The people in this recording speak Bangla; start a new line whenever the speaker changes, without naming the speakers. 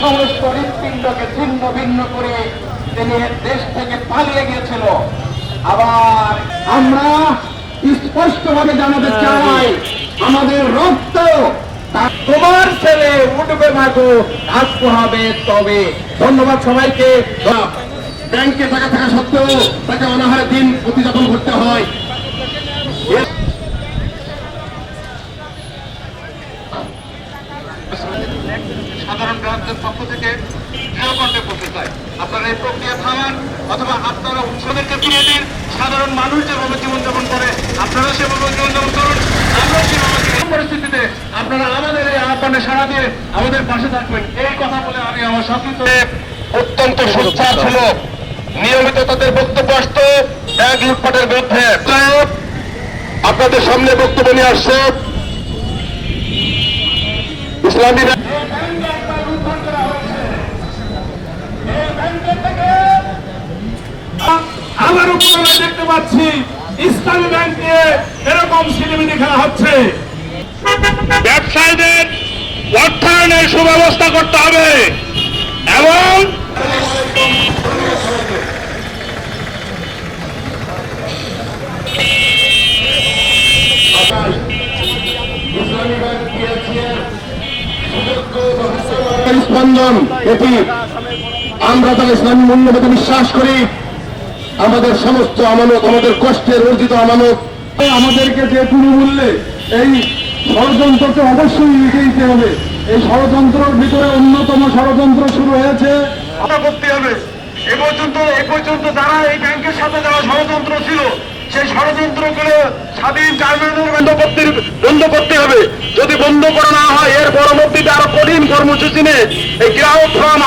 সমস্ত হৃৎপিণ্ডকে ছিন্ন ভিন্ন করে তিনি দেশ থেকে পালিয়ে গিয়েছিল। আবার আমরা স্পষ্টভাবে জানাতে চাই, আমাদের রক্ত তোমার ছেলে উঠবে মাগো, আসতে হবে তবে। ধন্যবাদ সবাইকে। ব্যাংকে টাকা থাকা সত্ত্বেও তাকে অনাহারে দিন প্রতিযাপন করতে হয়। সাধারণ গ্রাহকদের পক্ষ থেকে দৃঢ়কণ্ঠে বলতে চাই, আপনারা এই প্রক্রিয়া থামান অথবা আপনারা উৎসবেরকে ফিরিয়ে দিন। সাধারণ মানুষ যেভাবে জীবনযাপন করে আপনারা সেভাবে জীবনযাপন করুন। আমরা সেভাবে পরিস্থিতিতে আপনারা আমাদের এই আহ্বানে সাড়া দিয়ে আমাদের পাশে থাকবেন, এই কথা বলে আমি আমার সংক্ষিপ্ত অত্যন্ত সোচ্চার ছিল, নিয়মিত তাদের বক্তব্য আসতো ব্যাংক লুটপাটের বিরুদ্ধে। আপনাদের সামনে বক্তব্য নিয়ে আসছে ইসলামী
আবারও পুনরায় দেখতে পাচ্ছি ইসলামী ব্যাংক নিয়ে এরকম সিনেমিনি খেলা হচ্ছে।
ব্যবসায়ীদের অর্থায়নের সুব্যবস্থা করতে হবে এবং
স্পন্দন, এটি আমরা তার ইসলামী মূল্যবোধে বিশ্বাস করি। আমাদের সমস্ত আমানত, আমাদের কষ্টের অর্জিত আমানত, আমাদেরকে যে কোনো মূল্যে এই ষড়যন্ত্রকে অবশ্যই লিখে দিতে হবে। এই ষড়যন্ত্রের ভিতরে অন্যতম ষড়যন্ত্র শুরু হয়েছে
করতে হবে। এ পর্যন্ত যারা এই ব্যাংকের সাথে যারা ষড়যন্ত্র ছিল, সেই ষড়যন্ত্রগুলো স্বাধীন চেয়ারম্যানের বন্ধ করতে হবে। যদি বন্ধ করা না হয়, এর পরবর্তীতে আরো কঠিন কর্মসূচি নিয়ে এই গ্রাহক ফ্রম